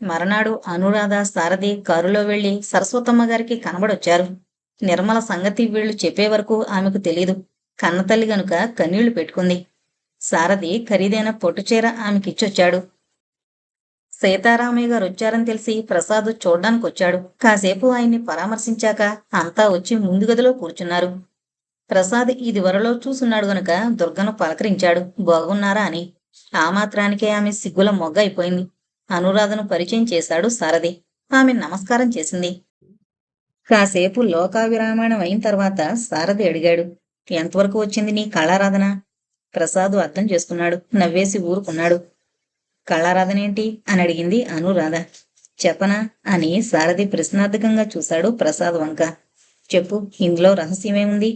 మరనాడు అనురాధ సారథి కారులో వెళ్లి సరస్వతమ్మ గారికి కనబడొచ్చారు. నిర్మల సంగతి వీళ్లు చెప్పే వరకు ఆమెకు తెలీదు. కన్నతల్లి గనుక కన్నీళ్లు పెట్టుకుంది. సారథి ఖరీదైన పొట్టుచీర ఆమెకిచ్చొచ్చాడు. సీతారామయ్య గారు వచ్చారని తెలిసి ప్రసాద్ చూడ్డానికొచ్చాడు. కాసేపు ఆయన్ని పరామర్శించాక అంతా వచ్చి ముందు గదిలో కూర్చున్నారు. ప్రసాద్ ఇదివరలో చూసున్నాడు గనుక దుర్గను పలకరించాడు బాగున్నారా అని. ఆ మాత్రానికే ఆమె సిగ్గుల మొగ్గ అయిపోయింది. అనురాధను పరిచయం చేశాడు సారథి. ఆమె నమస్కారం చేసింది. కాసేపు లోకావిరామాయణం అయిన తర్వాత సారథి అడిగాడు, ఎంతవరకు వచ్చింది నీ కళారాధన? ప్రసాద్ అర్థం చేసుకున్నాడు. నవ్వేసి ఊరుకున్నాడు. కళారాధనేంటి అని అడిగింది అనురాధ. చెప్పనా అని సారథి ప్రశ్నార్థకంగా చూశాడు ప్రసాద్ వంక. చెప్పు, ఇందులో రహస్యమేముంది?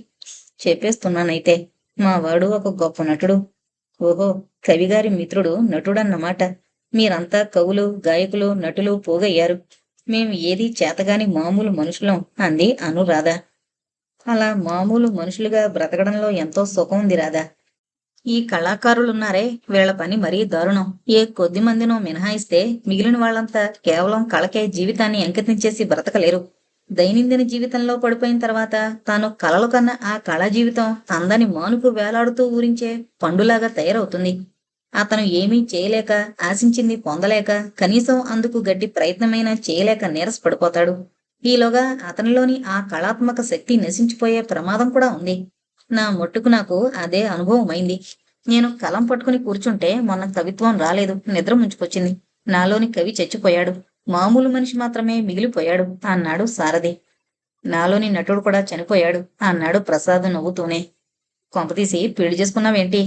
చెప్పేస్తున్నానైతే. మా వాడు ఒక గొప్ప నటుడు. ఓహో, కవిగారి మిత్రుడు నటుడన్నమాట. మీరంతా కవులు, గాయకులు, నటులు పోగయ్యారు. మేం ఏదీ చేతగాని మామూలు మనుషులం అంది అనురాధ. అలా మామూలు మనుషులుగా బ్రతకడంలో ఎంతో సుఖం ఉంది రాధా. ఈ కళాకారులున్నారే, వీళ్ల పని మరీ దారుణం. ఏ కొద్ది మందినో మినహాయిస్తే మిగిలిన వాళ్ళంతా కేవలం కళకే జీవితాన్ని అంకితం చేసి బ్రతకలేరు. దైనందిన జీవితంలో పడిపోయిన తర్వాత తాను కలలు కన్న ఆ కళా జీవితం అందని మానుకు వేలాడుతూ ఊరించే పండులాగా తయారవుతుంది. అతను ఏమీ చేయలేక, ఆశించింది పొందలేక, కనీసం అందుకు గట్టి ప్రయత్నమైనా చేయలేక నీరసపడిపోతాడు. ఈలోగా అతనిలోని ఆ కళాత్మక శక్తి నశించిపోయే ప్రమాదం కూడా ఉంది. నా మట్టుకు నాకు అదే అనుభవమైంది. నేను కలం పట్టుకుని కూర్చుంటే మొన్న కవిత్వం రాలేదు, నిద్ర ముంచుకొచ్చింది. నాలోని కవి చచ్చిపోయాడు. మామూలు మనిషి మాత్రమే మిగిలిపోయాడు అన్నాడు సారథి. నాలోని నటుడు కూడా చనిపోయాడు అన్నాడు ప్రసాద్ నవ్వుతూనే. కొంపతీసి పెళ్లి చేసుకున్నావేంటి?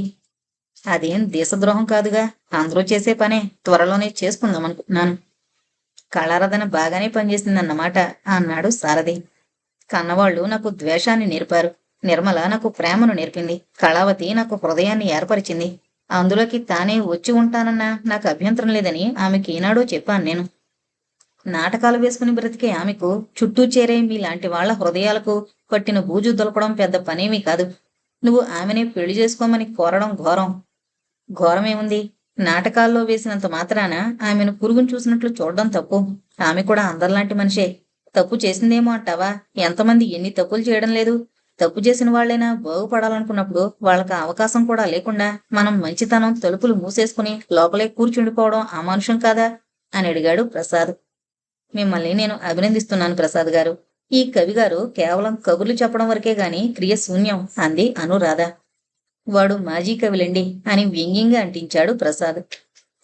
అదేం దేశద్రోహం కాదుగా, అందరూ చేసే పనే. త్వరలోనే చేసుకుందాం అనుకుంటున్నాను. కళారాధన బాగానే పనిచేసిందన్నమాట అన్నాడు సారథి. కన్నవాళ్లు నాకు ద్వేషాన్ని నేర్పారు. నిర్మల నాకు ప్రేమను నేర్పింది. కళావతి నాకు హృదయాన్ని ఏర్పరిచింది. అందులోకి తానే వచ్చి ఉంటానన్నా నాకు అభ్యంతరం లేదని ఆమెకి ఈనాడో చెప్పాను నేను. నాటకాలు వేసుకుని బ్రతికే ఆమెకు చుట్టూ చేరే మీలాంటి వాళ్ల హృదయాలకు పట్టిన బూజు దొలపడం పెద్ద పనేమీ కాదు. నువ్వు ఆమెనే పెళ్లి చేసుకోమని కోరడం ఘోరం. ఘోరమేముంది? నాటకాల్లో వేసినంత మాత్రాన ఆమెను పురుగును చూసినట్లు చూడడం తప్పు. ఆమె కూడా అందరిలాంటి మనిషే. తప్పు చేసిందేమో అంటావా? ఎంతమంది ఎన్ని తప్పులు చేయడం లేదు? తప్పు చేసిన వాళ్లైనా బాగుపడాలనుకున్నప్పుడు వాళ్ళకి అవకాశం కూడా లేకుండా మనం మంచితనం తలుపులు మూసేసుకుని లోపలే కూర్చుండిపోవడం అమానుషం కాదా అని అడిగాడు ప్రసాద్. మిమ్మల్ని నేను అభినందిస్తున్నాను ప్రసాద్ గారు. ఈ కవిగారు కేవలం కబుర్లు చెప్పడం వరకే గాని క్రియ శూన్యం అంది అనురాధ. వాడు మాజీ కవిలండి అని వ్యంగ్యంగా అంటించాడు ప్రసాద్.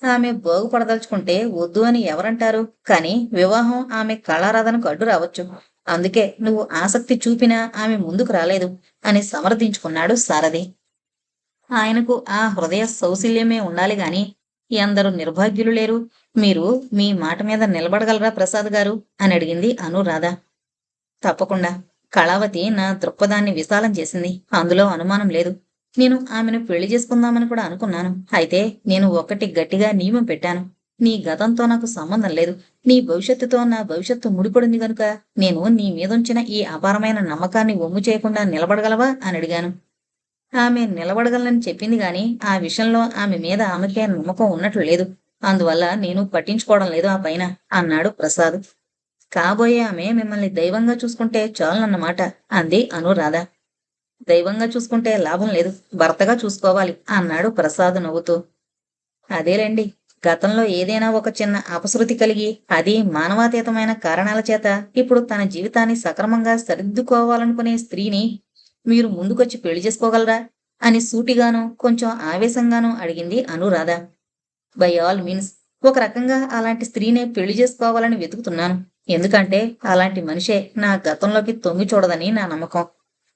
ఆమె బాగుపడదలుచుకుంటే వద్దు అని ఎవరంటారు? కాని వివాహం ఆమె కళారాధనకు అడ్డు రావచ్చు. అందుకే నువ్వు ఆసక్తి చూపినా ఆమె ముందుకు రాలేదు అని సమర్థించుకున్నాడు సారథి. ఆయనకు ఆ హృదయ సౌశల్యమే ఉండాలి గాని ఎందరు నిర్భాగ్యులు లేరు. మీరు మీ మాట మీద నిలబడగలరా ప్రసాద్ గారు అని అడిగింది అనురాధ. తప్పకుండా. కళావతి నా దృక్పథాన్ని విశాలం చేసింది, అందులో అనుమానం లేదు. నేను ఆమెను పెళ్లి చేసుకుందామని కూడా అనుకున్నాను. అయితే నేను ఒకటి గట్టిగా నియమం పెట్టాను. నీ గతంతో నాకు సంబంధం లేదు. నీ భవిష్యత్తుతో నా భవిష్యత్తు ముడిపడింది గనుక నేను నీ మీదుంచిన ఈ అపారమైన నమ్మకాన్ని వమ్ము చేయకుండా నిలబడగలవా అని అడిగాను. ఆమె నిలబడగలనని చెప్పింది గాని ఆ విషయంలో ఆమె మీద ఆమెకే నమ్మకం ఉన్నట్లు లేదు. అందువల్ల నేను పట్టించుకోవడం లేదు ఆ పైన అన్నాడు ప్రసాద్. కాబోయే ఆమె మిమ్మల్ని దైవంగా చూసుకుంటే చాలన్నమాట అంది అనురాధ. దైవంగా చూసుకుంటే లాభం లేదు, భర్తగా చూసుకోవాలి అన్నాడు ప్రసాద్ నవ్వుతూ. అదేలేండి, గతంలో ఏదైనా ఒక చిన్న అపశృతి కలిగి అది మానవాతీతమైన కారణాల చేత ఇప్పుడు తన జీవితాన్ని సక్రమంగా సరిదిద్దుకోవాలనుకునే స్త్రీని మీరు ముందుకొచ్చి పెళ్లి చేసుకోగలరా అని సూటిగాను కొంచెం ఆవేశంగానూ అడిగింది అనురాధ. బై ఆల్ మీన్స్ ఒక రకంగా అలాంటి స్త్రీనే పెళ్లి చేసుకోవాలని వెతుకుతున్నాను. ఎందుకంటే అలాంటి మనిషే నా గతంలోకి తొంగి చూడదని నా నమ్మకం.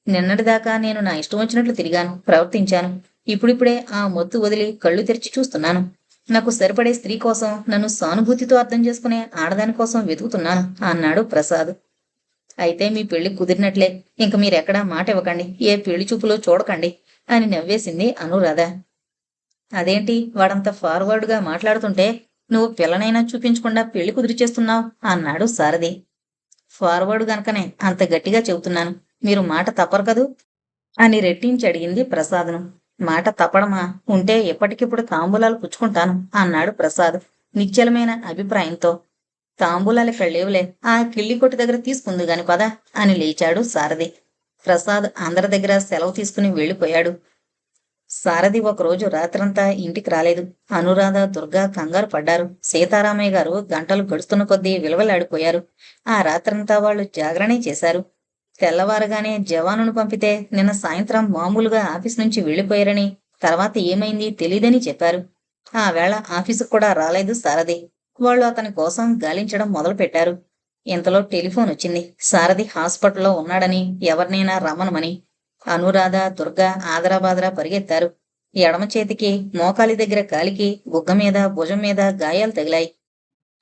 నిన్నటిదాకా నేను నా ఇష్టం వచ్చినట్లు తిరిగాను, ప్రవర్తించాను. ఇప్పుడిప్పుడే ఆ మొత్తు వదిలి కళ్ళు తెరిచి చూస్తున్నాను. నాకు సరిపడే స్త్రీ కోసం, నన్ను సానుభూతితో అర్థం చేసుకునే ఆడదాని కోసం వెతుకుతున్నాను అన్నాడు ప్రసాద్. అయితే మీ పెళ్లి కుదిరినట్లే. ఇంక మీరెక్కడా మాట ఇవ్వకండి, ఏ పెళ్లి చూపులో చూడకండి అని నవ్వేసింది అనురాధ. అదేంటి వాడంత ఫార్వర్డ్గా మాట్లాడుతుంటే నువ్వు పిల్లనైనా చూపించకుండా పెళ్లి కుదిరిచేస్తున్నావు అన్నాడు సారథి. ఫార్వర్డ్ గనకనే అంత గట్టిగా చెబుతున్నాను. మీరు మాట తప్పరు కదూ అని రెట్టించి అడిగింది ప్రసాద్ను. మాట తప్పడమా? ఉంటే ఎప్పటికిప్పుడు తాంబూలాలు పుచ్చుకుంటాను అన్నాడు ప్రసాద్ నిశ్చలమైన అభిప్రాయంతో. తాంబూలాలు ఇక్కడ లేవులే, ఆ కిళ్ళి కొట్టు దగ్గర తీసుకుంది గాని పద అని లేచాడు సారథి. ప్రసాద్ అందరి దగ్గర సెలవు తీసుకుని వెళ్ళిపోయాడు. సారథి ఒకరోజు రాత్రంతా ఇంటికి రాలేదు. అనురాధ, దుర్గా కంగారు పడ్డారు. సీతారామయ్య గారు గంటలు గడుస్తున్న కొద్దీ విలవలాడిపోయారు. ఆ రాత్రంతా వాళ్ళు జాగరణే చేశారు. తెల్లవారుగానే జవానును పంపితే నిన్న సాయంత్రం మామూలుగా ఆఫీస్ నుంచి వెళ్ళిపోయారని, తర్వాత ఏమైంది తెలీదని చెప్పారు. ఆ వేళ ఆఫీసుకు కూడా రాలేదు సారథి. వాళ్ళు అతని కోసం గాలించడం మొదలుపెట్టారు. ఇంతలో టెలిఫోన్ వచ్చింది. సారథి హాస్పిటల్లో ఉన్నాడని, ఎవరినైనా రమ్మనమని. అనురాధ, దుర్గా ఆదరాబాదరా పరిగెత్తారు. ఎడమ చేతికి, మోకాలి దగ్గర కాలికి, బుగ్గ మీద, భుజం మీద గాయాలు తగిలాయి.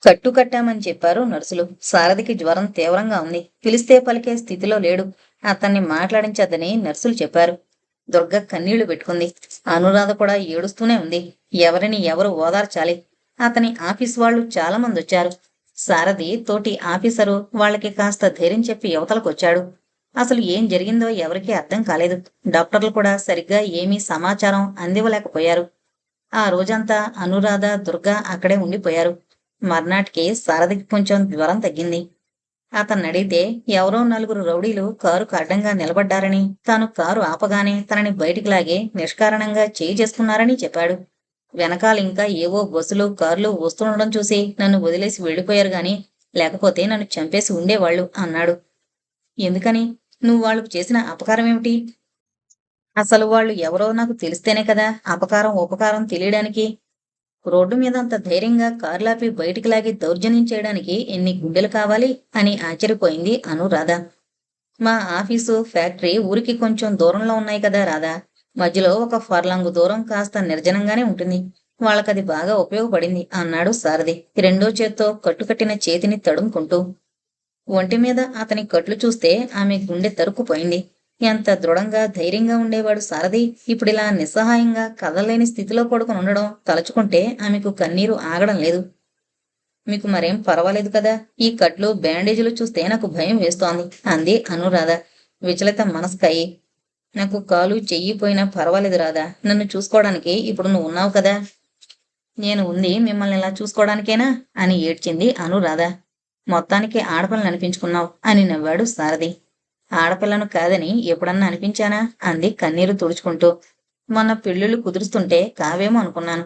కట్టు కట్టామని చెప్పారు నర్సులు. సారథికి జ్వరం తీవ్రంగా ఉంది. పిలిస్తే పలికే స్థితిలో లేడు. అతన్ని మాట్లాడించద్దని నర్సులు చెప్పారు. దుర్గ కన్నీళ్లు పెట్టుకుంది. అనురాధ కూడా ఏడుస్తూనే ఉంది. ఎవరిని ఎవరు ఓదార్చాలి? అతని ఆఫీస్ వాళ్ళు చాలా మంది వచ్చారు. సారథి తోటి ఆఫీసరు వాళ్ళకి కాస్త ధైర్యం చెప్పి యువతలకొచ్చాడు. అసలు ఏం జరిగిందో ఎవరికీ అర్థం కాలేదు. డాక్టర్లు కూడా సరిగ్గా ఏమీ సమాచారం అందివ్వలేకపోయారు. ఆ రోజంతా అనురాధ, దుర్గా అక్కడే ఉండిపోయారు. మర్నాటికి సారథికి కొంచెం జ్వరం తగ్గింది. అతన్నడిగితే ఎవరో నలుగురు రౌడీలు కారుకు అడ్డంగా నిలబడ్డారని, తాను కారు ఆపగానే తనని బయటికి లాగి నిష్కారణంగా చేయి చేసుకున్నారని చెప్పాడు. వెనకాలింకా ఏవో బస్సులు, కార్లు వస్తుండడం చూసి నన్ను వదిలేసి వెళ్ళిపోయారు గాని లేకపోతే నన్ను చంపేసి ఉండేవాళ్లు అన్నాడు. ఎందుకని? నువ్వు వాళ్ళకు చేసిన అపకారం ఏమిటి? అసలు వాళ్ళు ఎవరో నాకు తెలిస్తేనే కదా అపకారం ఉపకారం తెలియడానికి. రోడ్డు మీద అంత ధైర్యంగా కార్లాపి బయటికి లాగి దౌర్జన్యం చేయడానికి ఎన్ని గుండెలు కావాలి అని ఆశ్చర్యపోయింది అనురాధ. మా ఆఫీసు, ఫ్యాక్టరీ ఊరికి కొంచెం దూరంలో ఉన్నాయి కదా రాధా. మధ్యలో ఒక ఫర్లాంగు దూరం కాస్త నిర్జనంగానే ఉంటుంది. వాళ్ళకది బాగా ఉపయోగపడింది అన్నాడు సారథి రెండో చేత్తో కట్టుకట్టిన చేతిని తడుముకుంటూ. ఒంటి మీద అతని కట్లు చూస్తే ఆమె గుండె తరుక్కుపోయింది. ఎంత దృఢంగా ధైర్యంగా ఉండేవాడు సారథి ఇప్పుడిలా నిస్సహాయంగా కదలలేని స్థితిలో పడుకుని ఉండడం తలుచుకుంటే ఆమెకు కన్నీరు ఆగడం లేదు. మీకు మరేం పర్వాలేదు కదా? ఈ కట్లు బ్యాండేజీలు చూస్తే నాకు భయం వేస్తోంది అంది అనురాధ విచలిత మనస్కయి. నాకు కాలు చెయ్యి పోయినా పర్వాలేదు రాధా. నన్ను చూసుకోవడానికి ఇప్పుడు నువ్వు ఉన్నావు కదా. నేను ఉంది మిమ్మల్ని ఇలా చూసుకోవడానికేనా అని ఏడ్చింది అనురాధ. మొత్తానికి ఆడపిల్లని అనిపించుకున్నావు అని నవ్వాడు సారథి. ఆడపిల్లను కాదని ఎప్పుడన్నా అనిపించానా అంది కన్నీరు తుడుచుకుంటూ. మొన్న పెళ్ళిళ్ళు కుదురుస్తుంటే కావేమో అనుకున్నాను.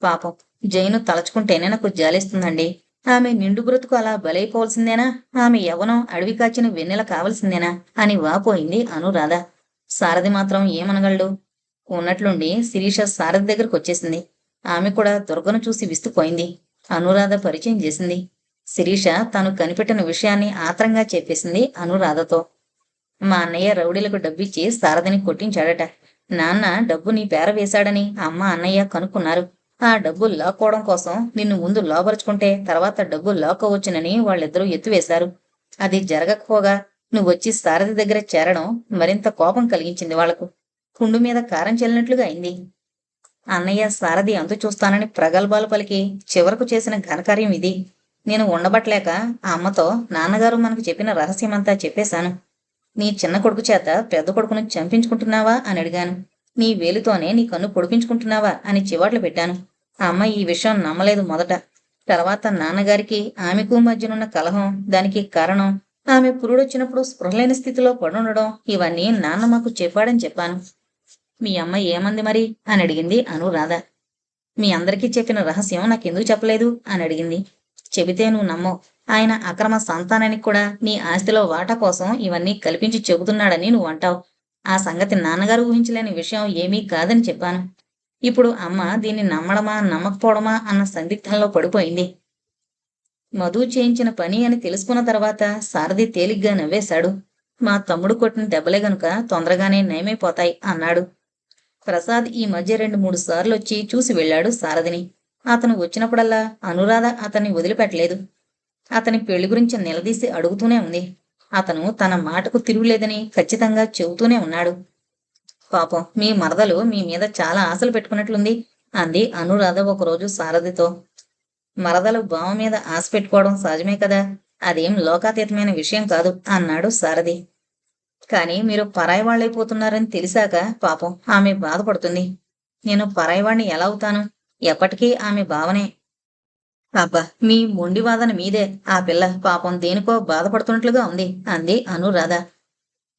పాపం జైను తలచుకుంటేనే నాకు జాలిస్తుందండి. ఆమె నిండు బ్రతుకు అలా బలైపోవలసిందేనా? ఆమె యవ్వనం అడవి కాచిన వెన్నెల కావలసిందేనా అని వాపోయింది అనురాధ. సారథి మాత్రం ఏమనగలడు? ఉన్నట్లుండి శిరీష సారథి దగ్గరకు వచ్చేసింది. ఆమె కూడా దుర్గను చూసి విస్తుపోయింది. అనురాధ పరిచయం చేసింది. శిరీష తాను కనిపెట్టిన విషయాన్ని ఆత్రంగా చెప్పేసింది అనురాధతో. మా అన్నయ్య రౌడీలకు డబ్బిచ్చి సారథిని కొట్టించాడట. నాన్న డబ్బు నీ పేర వేశాడని అమ్మ అన్నయ్య కనుక్కున్నారు. ఆ డబ్బు లాక్కోవడం కోసం నిన్ను ముందు లోపరుచుకుంటే తర్వాత డబ్బు లాక్కోవచ్చునని వాళ్ళిద్దరూ ఎత్తువేశారు. అది జరగకపోగా నువ్వొచ్చి సారథి దగ్గర చేరడం మరింత కోపం కలిగించింది వాళ్లకు. కుండు మీద కారం చెల్లినట్లుగా అయింది. అన్నయ్య సారథి అంతు చూస్తానని ప్రగల్భాలు పలికి చివరకు చేసిన ఘనకార్యం ఇది. నేను ఉండబట్లేక ఆ అమ్మతో నాన్నగారు మనకు చెప్పిన రహస్యమంతా చెప్పేశాను. నీ చిన్న కొడుకు చేత పెద్ద కొడుకును చంపించుకుంటున్నావా అని అడిగాను. నీ వేలుతోనే నీ కన్ను పొడిపించుకుంటున్నావా అని చివాట్లు పెట్టాను. ఆ అమ్మ ఈ విషయం నమ్మలేదు మొదట. తర్వాత నాన్నగారికి ఆమెకు మధ్యనున్న కలహం, దానికి కారణం ఆమె పురుడొచ్చినప్పుడు స్పృహలేని స్థితిలో పడుండడం, ఇవన్నీ నాన్న మాకు చెప్పాడని చెప్పాను. మీ అమ్మ ఏమంది మరి అని అడిగింది అనురాధ. మీ అందరికీ చెప్పిన రహస్యం నాకెందుకు చెప్పలేదు అని అడిగింది. చెబితే నువ్వు నమ్మవు. ఆయన అక్రమ సంతానానికి కూడా నీ ఆస్తిలో వాటా కోసం ఇవన్నీ కల్పించి చెబుతున్నాడని నువ్వు అంటావు. ఆ సంగతి నాన్నగారు ఊహించలేని విషయం ఏమీ కాదని చెప్పాను. ఇప్పుడు అమ్మ దీన్ని నమ్మడమా నమ్మకపోవడమా అన్న సందిగ్ధంలో పడిపోయింది. మధు చేయించిన పని అని తెలుసుకున్న తర్వాత సారథి తేలిగ్గా నవ్వేశాడు. మా తమ్ముడు కొట్టిన దెబ్బలే గనుక తొందరగానే నయమైపోతాయి అన్నాడు. ప్రసాద్ ఈ మధ్య 2-3 సార్లు వచ్చి చూసి వెళ్ళాడు సారథిని. అతను వచ్చినప్పుడల్లా అనురాధ అతన్ని వదిలిపెట్టలేదు. అతని పెళ్లి గురించి నిలదీసి అడుగుతూనే ఉంది. అతను తన మాటకు తిరుగులేదని ఖచ్చితంగా చెబుతూనే ఉన్నాడు. పాపం మీ మరదలు మీ మీద చాలా ఆశలు పెట్టుకున్నట్లుంది అంది అనురాధ ఒకరోజు సారథితో. మరదలు బావ మీద ఆశ పెట్టుకోవడం సహజమే కదా, అదేం లోకాతీతమైన విషయం కాదు అన్నాడు సారథి. కానీ మీరు పరాయి వాళ్ళైపోతున్నారని తెలిసాక పాపం ఆమె బాధపడుతుంది. నేను పరాయివాణ్ణి ఎలా అవుతాను? ఎప్పటికీ ఆమె భావనే. అబ్బా, మీ మొండి వాదన మీదే. ఆ పిల్ల పాపం దేనికో బాధపడుతున్నట్లుగా ఉంది అంది అనురాధ.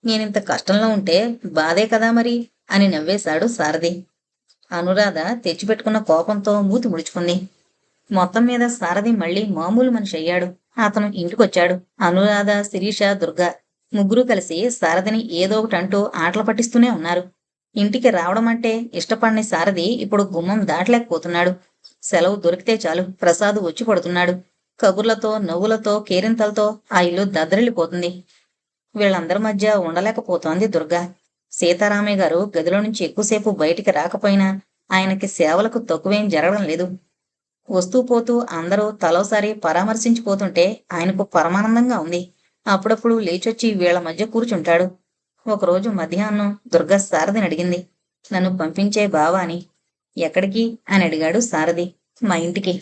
నేనింత కష్టంలో ఉంటే బాధే కదా మరి అని నవ్వేశాడు సారథి. అనురాధ తెచ్చిపెట్టుకున్న కోపంతో మూతి ముడుచుకుంది. మొత్తం మీద సారథి మళ్ళీ మామూలు మనిషి అయ్యాడు. అతను ఇంటికొచ్చాడు. అనురాధ, శిరీష, దుర్గ ముగ్గురూ కలిసి సారథిని ఏదో ఒకటి అంటూ ఆటలు పట్టిస్తూనే ఉన్నారు. ఇంటికి రావడం అంటే ఇష్టపడని సారథి ఇప్పుడు గుమ్మం దాటలేకపోతున్నాడు. సెలవు దొరికితే చాలు ప్రసాద్ వచ్చి పడుతున్నాడు. కబుర్లతో, నవ్వులతో, కేరింతలతో ఆ ఇల్లు దద్దరిల్లిపోతుంది. వీళ్ళందరి మధ్య ఉండలేకపోతోంది దుర్గ. సీతారామయ్య గారు గదిలో నుంచి ఎక్కువసేపు బయటికి రాకపోయినా ఆయనకి సేవలకు తక్కువేం జరగడం లేదు. వస్తూ పోతూ అందరూ తలోసారి పరామర్శించిపోతుంటే ఆయనకు పరమానందంగా ఉంది. అప్పుడప్పుడు లేచొచ్చి వీళ్ల మధ్య కూర్చుంటాడు. ఒకరోజు మధ్యాహ్నం దుర్గ సారథిని అడిగింది, నన్ను పంపించే బావా అని. ఎక్కడికి అని అడిగాడు సారథి. మా ఇంటికి.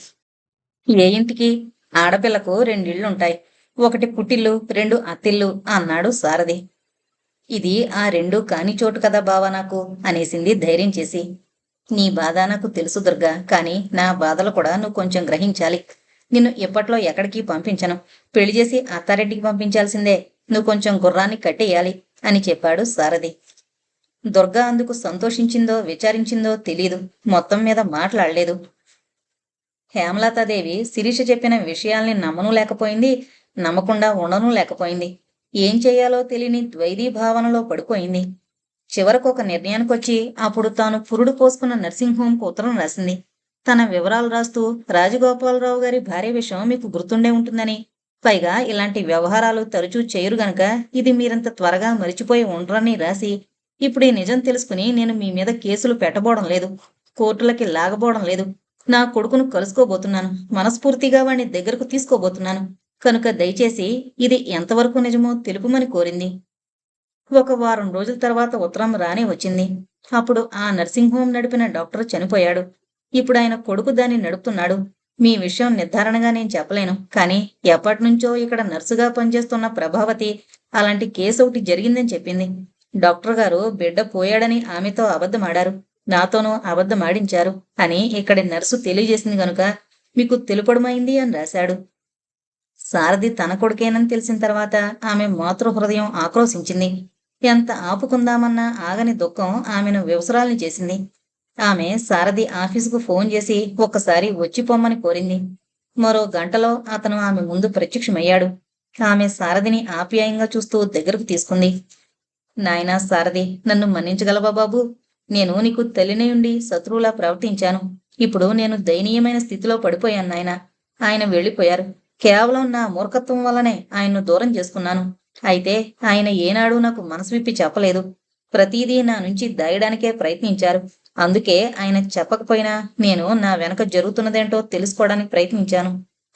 ఏ ఇంటికి? ఆడపిల్లకు రెండిళ్లుంటాయి. ఒకటి పుట్టిల్లు, రెండు అత్తిల్లు అన్నాడు సారథి. ఇది ఆ రెండూ కాని చోటు కదా బావా నాకు అనేసింది ధైర్యం చేసి. నీ బాధ నాకు తెలుసు దుర్గా, కాని నా బాధలు కూడా నువ్వు కొంచెం గ్రహించాలి. నిన్ను ఇప్పట్లో ఎక్కడికి పంపించను. పెళ్లి చేసి అత్తారెడ్డికి పంపించాల్సిందే. నువ్వు కొంచెం గుర్రాన్ని కట్టేయాలి అని చెప్పాడు సారథి. దుర్గా అందుకు సంతోషించిందో విచారించిందో తెలీదు. మొత్తం మీద మాట్లాడలేదు. హేమలతాదేవి శిరీష చెప్పిన విషయాల్ని నమ్మనూ లేకపోయింది, నమ్మకుండా ఉండనూ లేకపోయింది. ఏం చెయ్యాలో తెలియని ద్వైధీభావనలో పడిపోయింది. చివరకు ఒక నిర్ణయానికొచ్చి అప్పుడు తాను పురుడు పోసుకున్న నర్సింగ్ హోంకు ఉత్తరం రాసింది. తన వివరాలు రాస్తూ, రాజగోపాలరావు గారి భార్య విషయం మీకు గుర్తుండే ఉంటుందని, పైగా ఇలాంటి వ్యవహారాలు తరచూ చేయరు గనక ఇది మీరంత త్వరగా మరిచిపోయి ఉండరని రాసి, ఇప్పుడు ఈ నిజం తెలుసుకుని నేను మీ మీద కేసులు పెట్టబోవడం లేదు, కోర్టులకి లాగబోవడం లేదు. నా కొడుకును కలుసుకోబోతున్నాను. మనస్ఫూర్తిగా వాణ్ణి దగ్గరకు తీసుకోబోతున్నాను. కనుక దయచేసి ఇది ఎంతవరకు నిజమో తెలుపుమని కోరింది. ఒక వారం రోజుల తర్వాత ఉత్తరం రానే వచ్చింది. అప్పుడు ఆ నర్సింగ్ హోం నడిపిన డాక్టర్ చనిపోయాడు. ఇప్పుడు ఆయన కొడుకు దాన్ని నడుపుతున్నాడు. మీ విషయం నిర్ధారణగా నేను చెప్పలేను, కానీ ఎప్పటినుంచో ఇక్కడ నర్సుగా పనిచేస్తున్న ప్రభావతి అలాంటి కేసు ఒకటి జరిగిందని చెప్పింది. డాక్టర్ గారు బిడ్డ పోయాడని ఆమెతో అబద్ధమాడారు, నాతోనూ అబద్ధమాడించారు అని ఇక్కడి నర్సు తెలియజేసింది గనుక మీకు తెలుపడమైంది అని రాశాడు. సారథి తన కొడుకేనని తెలిసిన తర్వాత ఆమె మాతృహృదయం ఆక్రోశించింది. ఎంత ఆపుకుందామన్నా ఆగని దుఃఖం ఆమెను వివసరాల్ని చేసింది. ఆమె సారథి ఆఫీసుకు ఫోన్ చేసి ఒక్కసారి వచ్చిపోమ్మని కోరింది. మరో గంటలో అతను ఆమె ముందు ప్రత్యక్షమయ్యాడు. ఆమె సారథిని ఆప్యాయంగా చూస్తూ దగ్గరకు తీసుకుంది. నాయనా సారథి, నన్ను మన్నించగలవా బాబు? నేను నీకు తల్లినయుండి శత్రువులా ప్రవర్తించాను. ఇప్పుడు నేను దయనీయమైన స్థితిలో పడిపోయాను నాయనా. ఆయన వెళ్ళిపోయారు. కేవలం నా మూర్ఖత్వం వల్లనే ఆయన్ను దూరం చేసుకున్నాను. అయితే ఆయన ఏనాడూ నాకు మనసు విప్పి చెప్పలేదు. ప్రతిదీ నా నుంచి దాయడానికే ప్రయత్నించారు. అందుకే ఆయన చెప్పకపోయినా నేను నా వెనక జరుగుతున్నదేంటో తెలుసుకోవడానికి ప్రయత్నించాను.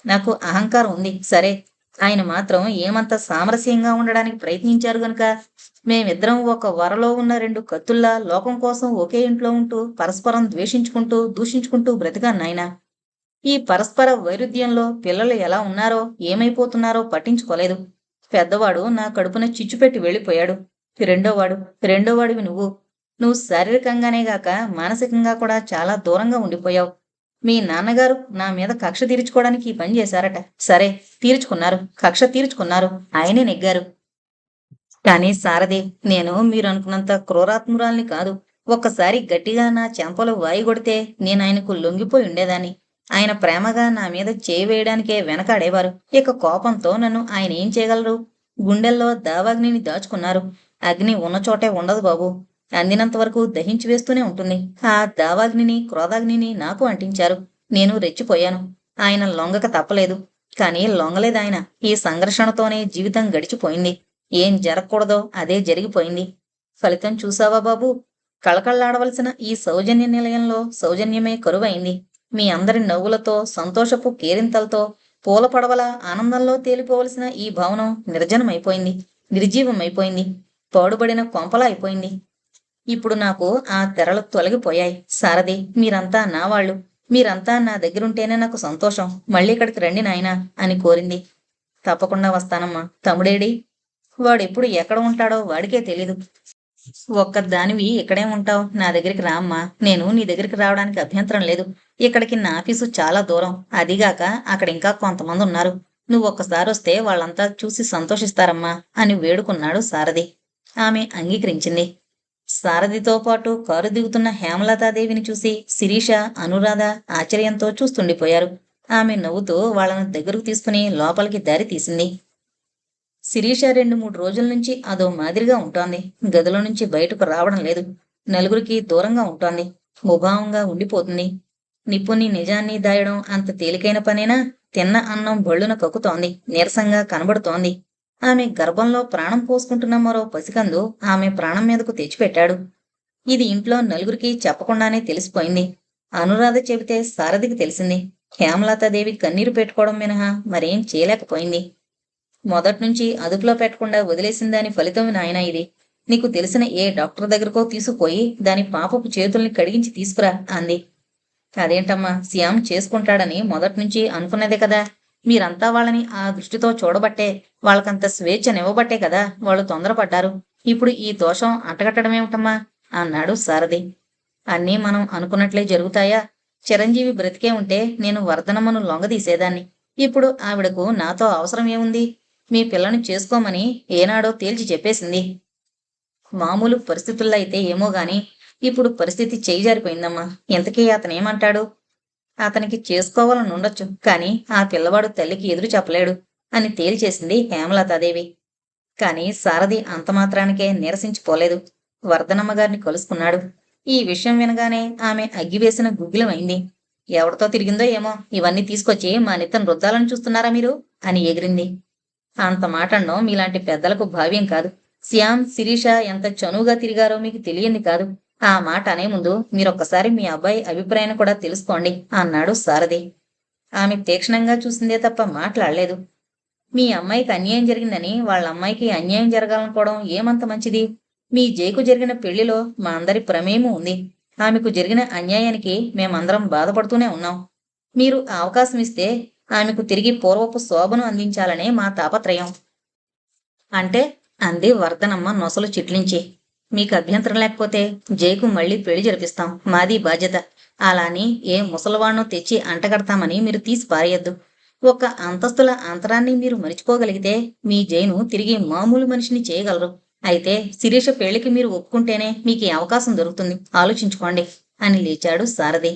నాకు అహంకారం ఉంది సరే, ఆయన మాత్రం ఏమంత సామరస్యంగా ఉండడానికి ప్రయత్నించారు గనుక మేమిద్దరం ఒక వరలో ఉన్న రెండు కత్తుల్లా లోకం కోసం ఒకే ఇంట్లో ఉంటూ పరస్పరం ద్వేషించుకుంటూ దూషించుకుంటూ బ్రతికాను నాయనా. ఈ పరస్పర వైరుధ్యంలో పిల్లలు ఎలా ఉన్నారో ఏమైపోతున్నారో పట్టించుకోలేదు. పెద్దవాడు నా కడుపున చిచ్చుపెట్టి వెళ్ళిపోయాడు. రెండోవాడు రెండోవాడివి నువ్వు శారీరకంగానే గాక మానసికంగా కూడా చాలా దూరంగా ఉండిపోయావు. మీ నాన్నగారు నా మీద కక్ష తీర్చుకోవడానికి ఈ పని చేశారట. సరే, తీర్చుకున్నారు, కక్ష తీర్చుకున్నారు, ఆయనే నెగ్గారు. కానీ సారథి, నేను మీరు అనుకున్నంత క్రూరాత్మురాల్ని కాదు. ఒక్కసారి గట్టిగా నా చెంపలు వాయిగొడితే నేను ఆయనకు లొంగిపోయి ఉండేదాన్ని. ఆయన ప్రేమగా నా మీద చేయి వేయడానికే వెనకాడేవారు. ఇక కోపంతో నన్ను ఆయన ఏం చేయగలరు? గుండెల్లో దావాగ్నిని దాచుకున్నారు. అగ్ని ఉన్న చోటే ఉండదు బాబు, అందినంత వరకు దహించి వేస్తూనే ఉంటుంది. ఆ దావాగ్నిని, క్రోధాగ్నిని నాకు అంటించారు. నేను రెచ్చిపోయాను. ఆయన లొంగక తప్పలేదు. కానీ లొంగలేదాయన. ఈ సంఘర్షణతోనే జీవితం గడిచిపోయింది. ఏం జరగకూడదో అదే జరిగిపోయింది. ఫలితం చూసావా బాబు? కళకళ్లాడవలసిన ఈ సౌజన్య నిలయంలో సౌజన్యమే కరువైంది. మీ అందరి నవ్వులతో, సంతోషపు కేరింతలతో, పూల పడవల ఆనందంలో తేలిపోవలసిన ఈ భవనం నిర్జనమైపోయింది, నిర్జీవమైపోయింది, పాడుబడిన కొంపలా అయిపోయింది. ఇప్పుడు నాకు ఆ తెరలు తొలగిపోయాయి. సారథి, మీరంతా నా వాళ్ళు. మీరంతా నా దగ్గరుంటేనే నాకు సంతోషం. మళ్ళీ ఇక్కడికి రండి నాయనా అని కోరింది. తప్పకుండా వస్తానమ్మా. తమ్ముడేడి? వాడెప్పుడు ఎక్కడ ఉంటాడో వాడికే తెలీదు. ఒక్కదానివి ఇక్కడే ఉంటావు, నా దగ్గరికి రా అమ్మా. నేను నీ దగ్గరికి రావడానికి అభ్యంతరం లేదు. ఇక్కడికి నా ఆఫీసు చాలా దూరం. అదిగాక అక్కడ ఇంకా కొంతమంది ఉన్నారు. నువ్వు ఒక్కసారి వస్తే వాళ్ళంతా చూసి సంతోషిస్తారమ్మా అని వేడుకున్నాడు సారథి. ఆమె అంగీకరించింది. సారథితో పాటు కారు దిగుతున్న హేమలతాదేవిని చూసి శిరీష, అనురాధ ఆశ్చర్యంతో చూస్తుండిపోయారు. ఆమె నవ్వుతూ వాళ్ళను దగ్గరకు తీసుకుని లోపలికి దారి తీసింది. శిరీష 2-3 రోజుల నుంచి అదో మాదిరిగా ఉంటోంది. గదిలో నుంచి బయటకు రావడం లేదు. నలుగురికి దూరంగా ఉంటోంది. ముభావంగా ఉండిపోతుంది. నిప్పుని నిజాన్ని దాయడం అంత తేలికైన పనేనా? తిన్న అన్నం బొళ్ళున కక్కుతోంది. నీరసంగా కనబడుతోంది. ఆమె గర్భంలో ప్రాణం పోసుకుంటున్న మరో పసికందు ఆమె ప్రాణం మీదకు తెచ్చిపెట్టాడు. ఇది ఇంట్లో నలుగురికి చెప్పకుండానే తెలిసిపోయింది. అనురాధ చెబితే సారథికి తెలిసింది. హేమలతాదేవి కన్నీరు పెట్టుకోవడం మినహా మరేం చేయలేకపోయింది. మొదట్నుంచి అదుపులో పెట్టకుండా వదిలేసిన దాని ఫలితం నాయనా ఇది. నీకు తెలిసిన ఏ డాక్టర్ దగ్గరకో తీసుకుపోయి దాని పాపపు చేతుల్ని కడిగించి తీసుకురా అంది. అదేంటమ్మా, శ్యామ్ చేసుకుంటాడని మొదట్నుంచి అనుకున్నదే కదా. మీరంతా వాళ్ళని ఆ దృష్టితో చూడబట్టే, వాళ్ళకంత స్వేచ్ఛనివ్వబట్టే కదా వాళ్ళు తొందరపడ్డారు. ఇప్పుడు ఈ దోషం అంటగట్టడమేమిటమ్మా అన్నాడు సారథి. అన్నీ మనం అనుకున్నట్లే జరుగుతాయా? చిరంజీవి బ్రతికే ఉంటే నేను వర్ధనమ్మను లొంగదీసేదాన్ని. ఇప్పుడు ఆవిడకు నాతో అవసరం ఏముంది? మీ పిల్లను చేసుకోమని ఏనాడో తేల్చి చెప్పేసింది. మామూలు పరిస్థితుల్లో అయితే ఏమో గాని ఇప్పుడు పరిస్థితి చేయిజారిపోయిందమ్మా. ఇంతకీ అతనేమంటాడు? అతనికి చేసుకోవాలని ఉండొచ్చు, కానీ ఆ పిల్లవాడు తల్లికి ఎదురు చెప్పలేడు అని తేల్చేసింది హేమలతాదేవి. కాని సారథి అంతమాత్రానికే నీరసించిపోలేదు. వర్ధనమ్మ గారిని కలుసుకున్నాడు. ఈ విషయం వినగానే ఆమె అగ్గివేసిన గుగ్గిలమైంది. ఎవరితో తిరిగిందో ఏమో, ఇవన్నీ తీసుకొచ్చి మా నెత్తను రుద్దాలని చూస్తున్నారా మీరు అని ఎగిరింది. అంత మాటన్నో మీలాంటి పెద్దలకు భావ్యం కాదు. శ్యామ్, శిరీష ఎంత చనువుగా తిరిగారో మీకు తెలియంది కాదు. ఆ మాట అనే ముందు మీరొక్కసారి మీ అబ్బాయి అభిప్రాయాన్ని కూడా తెలుసుకోండి అన్నాడు సారథి. ఆమె తీక్షణంగా చూసిందే తప్ప మాట్లాడలేదు. మీ అమ్మాయికి అన్యాయం జరిగిందని వాళ్ళ అమ్మాయికి అన్యాయం జరగాలనుకోవడం ఏమంత మంచిది? మీ జైకు జరిగిన పెళ్లిలో మా అందరి ప్రమేయము ఉంది. ఆమెకు జరిగిన అన్యాయానికి మేమందరం బాధపడుతూనే ఉన్నాం. మీరు ఆ అవకాశం ఇస్తే ఆమెకు తిరిగి పూర్వపు శోభను అందించాలనే మా తాపత్రయం. అంటే అంది వర్ధనమ్మ నొసలు చిట్లించి. మీకు అభ్యంతరం లేకపోతే జైకు మళ్ళీ పెళ్లి జరిపిస్తాం. మాది బాధ్యత. అలా అని ఏ ముసలివాణ్ణో తెచ్చి అంటగడతామని మీరు తీసి పారేయద్దు. ఒక అంతస్తుల అంతరాన్ని మీరు మరిచిపోగలిగితే మీ జైను తిరిగి మామూలు మనిషిని చేయగలరు. అయితే శిరీష పెళ్లికి మీరు ఒప్పుకుంటేనే మీకు ఈ అవకాశం దొరుకుతుంది. ఆలోచించుకోండి అని లేచాడు సారథి.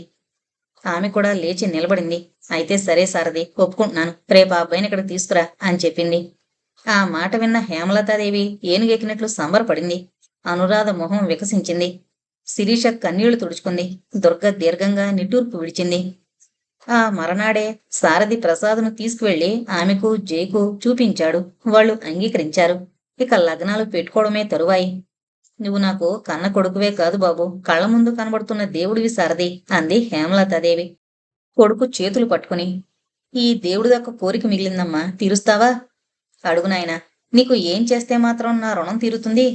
ఆమె కూడా లేచి నిలబడింది. అయితే సరే సారథి, ఒప్పుకుంటున్నాను. రేపు ఆ అబ్బాయిని ఇక్కడికి తీసుకురా అని చెప్పింది. ఆ మాట విన్న హేమలతాదేవి ఏనుగెక్కినట్లు సంబరపడింది. అనురాధ మొహం వికసించింది. శిరీష కన్నీళ్లు తుడుచుకుంది. దుర్గ దీర్ఘంగా నిట్టూర్పు విడిచింది. ఆ మరనాడే సారథి ప్రసాదును తీసుకువెళ్లి ఆమెకు జైకు చూపించాడు. వాళ్ళు అంగీకరించారు. ఇక లగ్నాలు పెట్టుకోవడమే తరువాయి. నువ్వు నాకు కన్న కొడుకువే కాదు బాబు, కళ్ళ ముందు కనబడుతున్న దేవుడివి సారథి అంది హేమలతాదేవి కొడుకు చేతులు పట్టుకుని. ఈ దేవుడి దక్క కోరిక మిగిలిందమ్మా, తీరుస్తావా? అడుగు నాయనా, నీకు ఏం చేస్తే మాత్రం నా రుణం తీరుతుంది?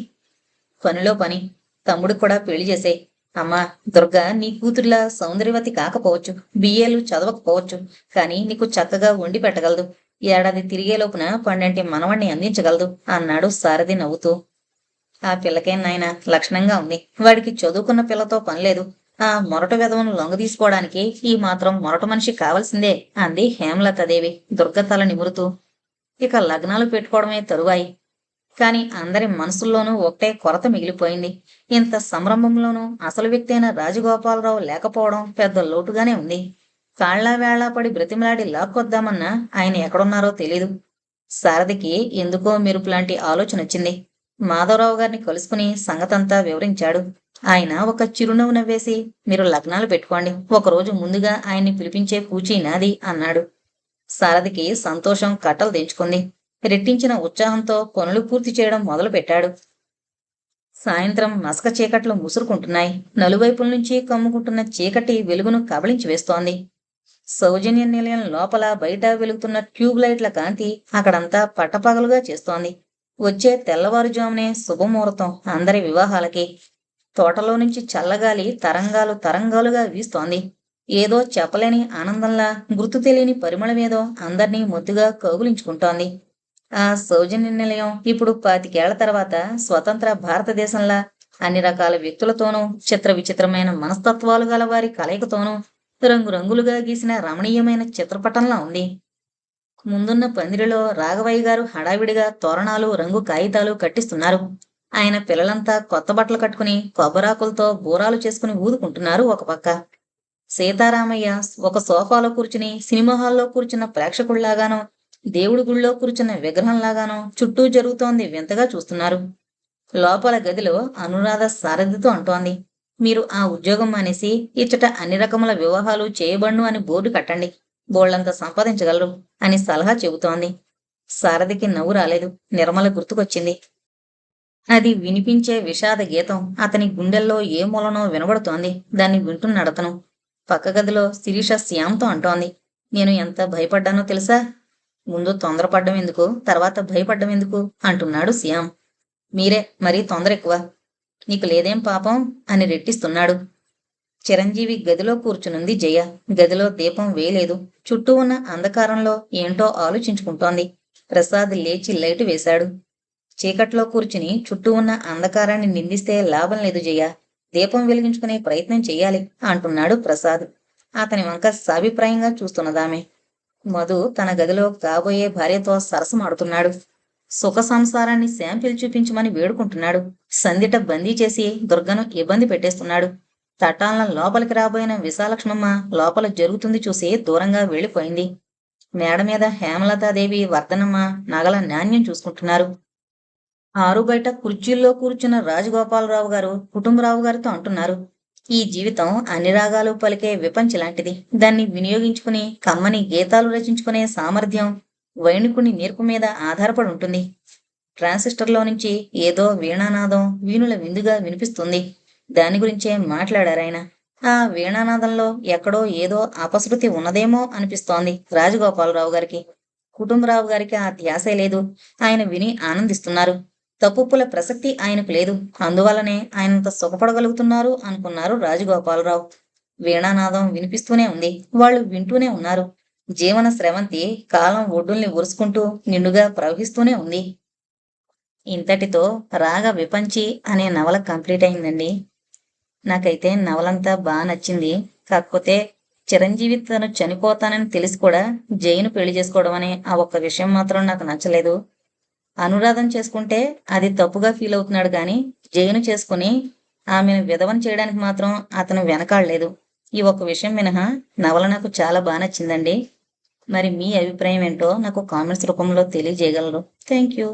పనిలో పని. తమ్ముడు కూడా పెళ్లి చేసేయ్. అమ్మా, దుర్గా నీ కూతురిలా సౌందర్యవతి కాకపోవచ్చు, బిఏలు చదవకపోవచ్చు, కానీ నీకు చక్కగా వండి పెట్టగలదు. ఏడాది తిరిగేలోపున పండంటి మనవణ్ణి అందించగలదు అన్నాడు సారథి నవ్వుతూ. ఆ పిల్లకేం నాయనా, లక్షణంగా ఉంది. వాడికి చదువుకున్న పిల్లతో పనిలేదు. ఆ మొరట వెధవను లొంగదీసుకోవడానికి ఈ మాత్రం మొరట మనిషి కావలసిందే అంది హేమలతాదేవి దుర్గ తల నిమురుతూ. ఇక లగ్నాలు పెట్టుకోవడమే తరువాయి. కాని అందరి మనసుల్లోనూ ఒకటే కొరత మిగిలిపోయింది. ఇంత సంరంభంలోనూ అసలు వ్యక్తి అయిన రాజగోపాలరావు లేకపోవడం పెద్ద లోటుగానే ఉంది. కాళ్లా వేళ్లా పడి బ్రతిమలాడి లాక్కొద్దామన్నా ఆయన ఎక్కడున్నారో తెలీదు. సారథికి ఎందుకో మెరుపులాంటి ఆలోచన వచ్చింది. మాధవరావు గారిని కలుసుకుని సంగతంతా వివరించాడు. ఆయన ఒక చిరునవ్వు నవ్వేసి, మీరు లగ్నాలు పెట్టుకోండి, ఒకరోజు ముందుగా ఆయన్ని పిలిపించే పూచీ నాది అన్నాడు. సారథికి సంతోషం కట్టలు తెంచుకుంది. రెట్టించిన ఉత్సాహంతో పనులు పూర్తి చేయడం మొదలుపెట్టాడు. సాయంత్రం మసక చీకట్లు ముసురుకుంటున్నాయి. నలువైపుల నుంచి కమ్ముకుంటున్న చీకటి వెలుగును కబళించి వేస్తోంది. సౌజన్య నిలయం లోపల బయట వెలుగుతున్న ట్యూబ్ లైట్ల కాంతి అక్కడంతా పట్టపగలుగా చేస్తోంది. వచ్చే తెల్లవారుజామునే శుభముహూర్తం అందరి వివాహాలకి. తోటలో నుంచి చల్లగాలి తరంగాలు తరంగాలుగా వీస్తోంది. ఏదో చెప్పలేని ఆనందంలా, గుర్తు తెలియని పరిమళమేదో అందర్నీ ముద్దుగా కౌగులించుకుంటోంది. ఆ సౌజన్య నిలయం ఇప్పుడు 25 ఏళ్ల తర్వాత స్వతంత్ర భారతదేశంలా అన్ని రకాల వ్యక్తులతోనూ, చిత్ర విచిత్రమైన మనస్తత్వాలు గల వారి కలయికతోనూ రంగురంగులుగా గీసిన రమణీయమైన చిత్రపటంలా ఉంది. ముందున్న పందిరిలో రాఘవయ్య గారు హడావిడిగా తోరణాలు, రంగు కాగితాలు కట్టిస్తున్నారు. ఆయన పిల్లలంతా కొత్త బట్టలు కట్టుకుని కొబ్బరాకులతో బూరాలు చేసుకుని ఊదుకుంటున్నారు ఒక పక్క. సీతారామయ్య ఒక సోఫాలో కూర్చుని సినిమా హాల్లో కూర్చున్న ప్రేక్షకుల్లాగానో, దేవుడి గుళ్ళో కూర్చున్న విగ్రహంలాగానో చుట్టూ జరుగుతోంది వింతగా చూస్తున్నారు. లోపల గదిలో అనురాధ సారథితో అంటోంది, మీరు ఆ ఉద్యోగం మానేసి ఇచ్చట అన్ని రకముల వివాహాలు చేయబడును అని బోర్డు కట్టండి, బోళ్లంత సంపాదించగలరు అని సలహా చెబుతోంది. సారథికి నవ్వు రాలేదు. నిర్మల గుర్తుకొచ్చింది. అది వినిపించే విషాద గీతం అతని గుండెల్లో ఏ మూలనో వినబడుతోంది. దాన్ని వింటున్నాడతను. పక్క గదిలో శిరీష శ్యామ్తో అంటోంది, నేను ఎంత భయపడ్డానో తెలుసా? ముందు తొందరపడ్డం ఎందుకు, తర్వాత భయపడ్డం ఎందుకు అంటున్నాడు శ్యామ్. మీరే మరీ తొందర ఎక్కువ. నీకు లేదేం పాపం అని రెట్టిస్తున్నాడు. చిరంజీవి గదిలో కూర్చునుంది జయ. గదిలో దీపం వేయలేదు. చుట్టూ ఉన్న అంధకారంలో ఏంటో ఆలోచించుకుంటోంది. ప్రసాద్ లేచి లైటు వేశాడు. చీకట్లో కూర్చుని చుట్టూ ఉన్న అంధకారాన్ని నిందిస్తే లాభం లేదు జయ, దీపం వెలిగించుకునే ప్రయత్నం చెయ్యాలి అంటున్నాడు ప్రసాద్. అతని వంక సాభిప్రాయంగా చూస్తున్నదామె. మధు తన గదిలో కాబోయే భార్యతో సరసమాడుతున్నాడు. సుఖ సంసారాన్ని శాంపిల్ చూపించమని వేడుకుంటున్నాడు. సందిట బందీ చేసి దుర్గను ఇబ్బంది పెట్టేస్తున్నాడు. తటాలన లోపలికి రాబోయిన విశాలక్ష్మమ్మ లోపల జరుగుతుంది చూసి దూరంగా వెళ్లిపోయింది. మేడ మీద హేమలతాదేవి, వర్ధనమ్మ నగల నాణ్యం చూసుకుంటున్నారు. ఆరు బయట కుర్చీల్లో కూర్చున్న రాజగోపాలరావు గారు కుటుంబరావు గారితో అంటున్నారు, ఈ జీవితం అన్ని రాగాలు పలికే విపంచి లాంటిది. దాన్ని వినియోగించుకుని కమ్మని గీతాలు రచించుకునే సామర్థ్యం వైణికుని నేర్పు మీద ఆధారపడి ఉంటుంది. ట్రాన్సిస్టర్లో నుంచి ఏదో వీణానాదం వీణుల విందుగా వినిపిస్తుంది. దాని గురించే మాట్లాడారాయన. ఆ వీణానాదంలో ఎక్కడో ఏదో అపశృతి ఉన్నదేమో అనిపిస్తోంది రాజగోపాలరావు గారికి. కుటుంబరావు గారికి ఆ ధ్యాసే లేదు. ఆయన విని ఆనందిస్తున్నారు. తప్పుల ప్రసక్తి ఆయనకు లేదు. అందువల్లనే ఆయనంత సుఖపడగలుగుతున్నారు అనుకున్నారు రాజగోపాలరావు. వీణానాదం వినిపిస్తూనే ఉంది. వాళ్ళు వింటూనే ఉన్నారు. జీవన స్రవంతి కాలం ఒడ్డుల్ని ఉరుసుకుంటూ నిండుగా ప్రవహిస్తూనే ఉంది. ఇంతటితో రాగ విపంచి అనే నవల కంప్లీట్ అయిందండి. నాకైతే నవలంతా బాగా నచ్చింది. కాకపోతే చిరంజీవి తను చనిపోతానని తెలిసి కూడా జైను పెళ్లి చేసుకోవడం అనే ఆ ఒక్క విషయం మాత్రం నాకు నచ్చలేదు. అనురాధం చేసుకుంటే అది తప్పుగా ఫీల్ అవుతున్నాడు కానీ జైను చేసుకుని ఆమెను విధవను చేయడానికి మాత్రం అతను వెనకాడలేదు. ఈ ఒక్క విషయం మినహా నవల నాకు చాలా బాగా నచ్చిందండి. మరి మీ అభిప్రాయం ఏంటో నాకు కామెంట్స్ రూపంలో తెలియజేయగలరు. Thank you.